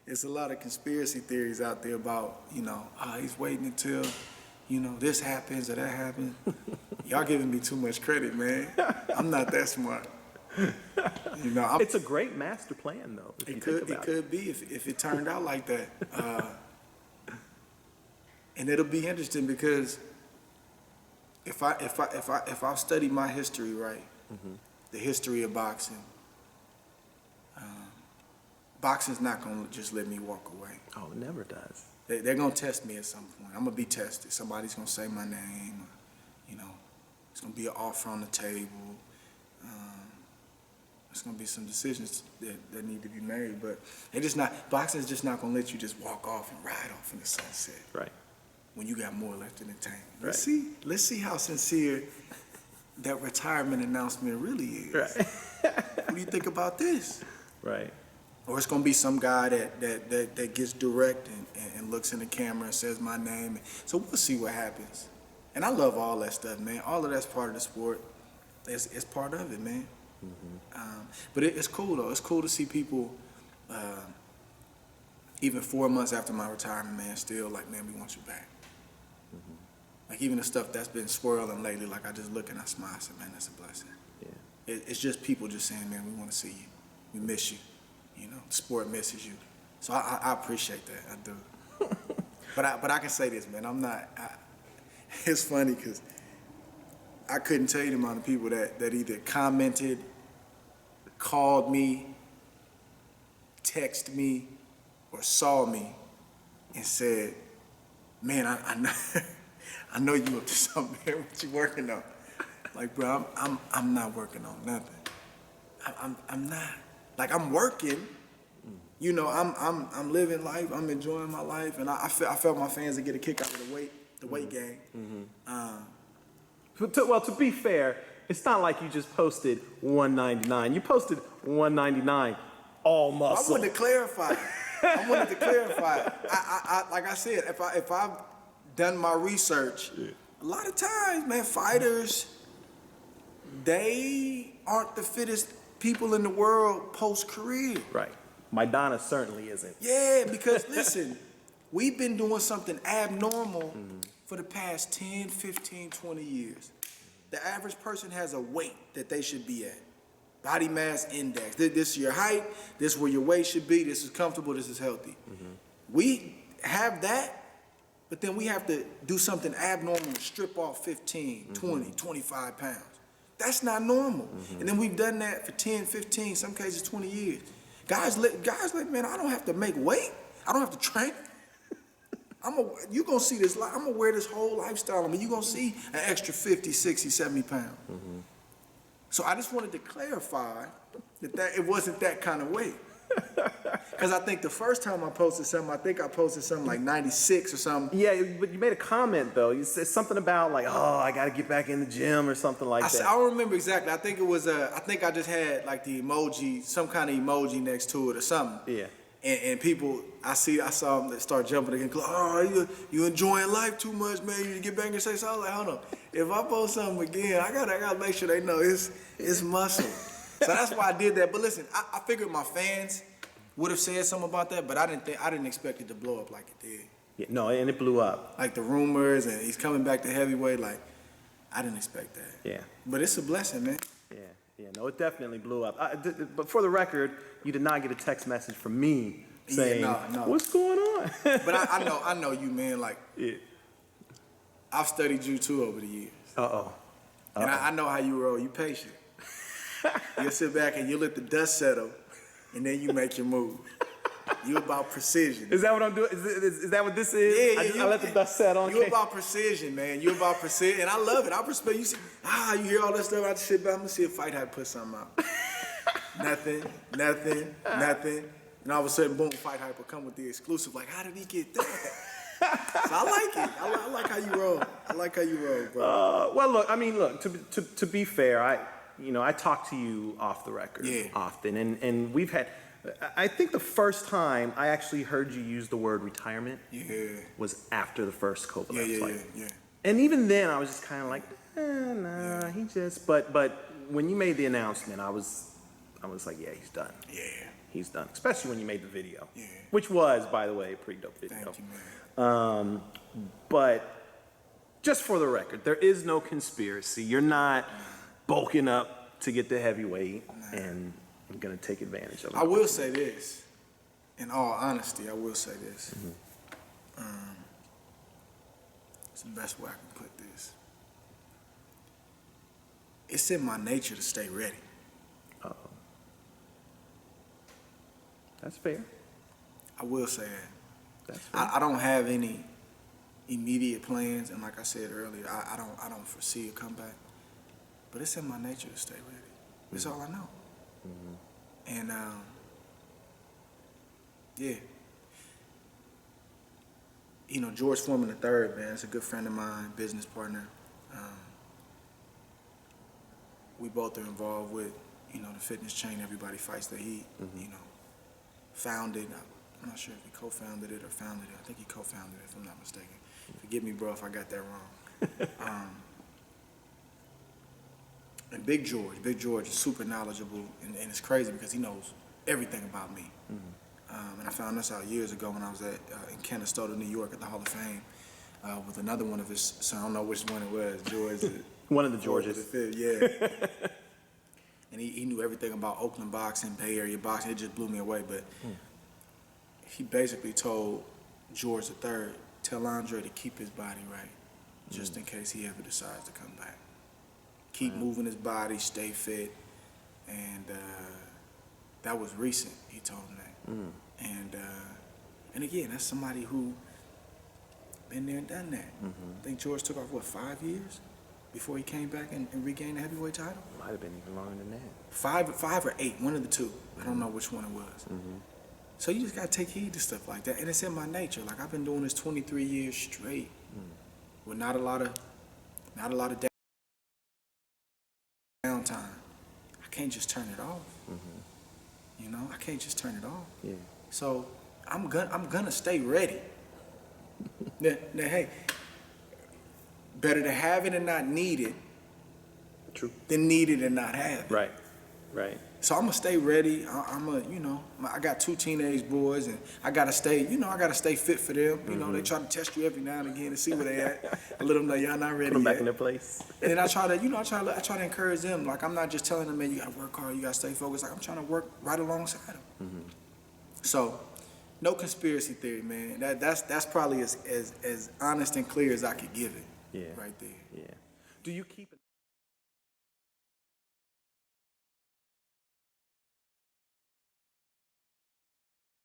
it's a lot of conspiracy theories out there about, he's waiting until, this happens or that happens. Y'all giving me too much credit, man. I'm not that smart. It's a great master plan, though. It could be if it turned out like that. And it'll be interesting because if I study my history right, the history of boxing, boxing's not gonna just let me walk away. Oh, it never does. They're gonna test me at some point. I'm gonna be tested. Somebody's gonna say my name. It's gonna be an offer on the table. There's gonna be some decisions that need to be made. But boxing is just not gonna let you just walk off and ride off in the sunset. Right. When you got more left in the tank. Let's see how sincere that retirement announcement really is. Right. What do you think about this? Right. Or it's gonna be some guy that gets direct and looks in the camera and says my name. So we'll see what happens. And I love all that stuff, man. All of that's part of the sport. It's part of it, man. But it's cool though. It's cool to see people, even 4 months after my retirement, man, still like, man, we want you back. Like even the stuff that's been swirling lately, like I just look and I smile. I said, man, that's a blessing. Yeah. It's just people just saying, man, we want to see you. We miss you. The sport misses you. So I appreciate that. I do. But I can say this, man. I'm not. It's funny because I couldn't tell you the amount of people that either commented, called me, texted me, or saw me and said, man, I know you up to something, man. What you working on? Like, bro, I'm not working on nothing. I'm not. Like, I'm working. I'm living life. I'm enjoying my life, and I felt my fans would get a kick out of the weight game. Well, to be fair, it's not like you just posted 199. You posted 199 all muscle. I wanted to clarify. Like I said, if I've done my research, a lot of times, man, fighters, they aren't the fittest people in the world post-career. Right. Maidana certainly isn't. Yeah, because listen, we've been doing something abnormal for the past 10, 15, 20 years. The average person has a weight that they should be at. Body mass index. This is your height, this is where your weight should be, this is comfortable, this is healthy. We have that, but then we have to do something abnormal to strip off 15, 20, 25 pounds. That's not normal. And then we've done that for 10, 15, some cases 20 years. Guys like, man, I don't have to make weight. I don't have to train. You're going to see this, I'm going to wear this whole lifestyle. You're going to see an extra 50, 60, 70 pounds. So I just wanted to clarify that it wasn't that kind of weight. Because I think the first time I posted something, I posted something like 96 or something. Yeah, but you made a comment, though. You said something about like, oh, I got to get back in the gym or something like that. I don't remember exactly. I think it was, I think I just had like the emoji, some kind of emoji next to it or something. Yeah. And people, I saw them that start jumping again. Oh, you enjoying life too much, man. You get back and say something. Like, hold on. If I post something again, I gotta make sure they know it's muscle. So that's why I did that. But listen, I figured my fans would have said something about that, but I didn't expect it to blow up like it did. Yeah, no, and it blew up. Like the rumors, and he's coming back to heavyweight. Like, I didn't expect that. Yeah. But it's a blessing, man. Yeah, no, it definitely blew up. But for the record, you did not get a text message from me saying, no. What's going on? But I know you, man. Like, I've studied you too over the years. And I know how you roll. You patient. You'll sit back and you let the dust settle, and then you make your move. You about precision. Is that what I'm doing? Is that what this is? Yeah, I let the dust settle. You about precision, man. You about precision, and I love it. I respect you. You hear all that stuff. I just sit back. I'm gonna see if FightHype put something out. nothing. And all of a sudden, boom, FightHype will come with the exclusive. Like, how did he get that? So I like it. I like how you roll. I like how you roll, bro. Well, look. To be fair, I talk to you off the record often, and we've had. I think the first time I actually heard you use the word retirement was after the first Kovalev fight. Yeah. And even then, I was just kind of like, he just. But when you made the announcement, I was like, yeah, he's done. Yeah. he's done, especially when you made the video. Yeah. Which was, by the way, a pretty dope video. Thank you, man. But just for the record, there is no conspiracy. You're not bulking up to get the heavyweight, and I'm going to take advantage of it. I will say this. In all honesty, I will say this. It's the best way I can put this. It's in my nature to stay ready. Uh-oh. That's fair. I will say that. That's fair. I don't have any immediate plans, and like I said earlier, I don't foresee a comeback. But it's in my nature to stay ready. That's all I know. And yeah, you know, George Foreman III, man, is a good friend of mine, business partner. We both are involved with, you know, the fitness chain Everybody Fights the Heat. You know, founded. I'm not sure if he co-founded it or founded it. I think he co-founded it, if I'm not mistaken. Forgive me, bro, if I got that wrong. And Big George is super knowledgeable, and it's crazy because he knows everything about me. And I found this out years ago when I was in Canastota, New York, at the Hall of Fame with another one of his sons. I don't know which one it was. George. One of the Georges. Yeah. And he knew everything about Oakland boxing, Bay Area boxing. It just blew me away. But he basically told George III, tell Andre to keep his body right, just in case he ever decides to come back. Keep moving his body, stay fit. And that was recent, he told him that. And again, that's somebody who been there and done that. I think George took off, 5 years before he came back and regained the heavyweight title? Might have been even longer than that. 5 or 8, one of the two. I don't know which one it was. So you just gotta take heed to stuff like that. And it's in my nature. Like, I've been doing this 23 years straight with not a lot of downtime. I can't just turn it off. You know, I can't just turn it off. Yeah. So I'm gonna stay ready. Now, hey, better to have it and not need it True. than need it and not have it. Right. So I'm gonna stay ready. I got 2 teenage boys, and I gotta stay fit for them. You know, they try to test you every now and again to see where they at. I let them know y'all not ready Put them yet. back in their place. And then I try to encourage them. Like, I'm not just telling them, man, you gotta work hard, you gotta stay focused. Like, I'm trying to work right alongside them. So, no conspiracy theory, man. That's probably as honest and clear as I could give it. Yeah. Right there. Yeah. Do you keep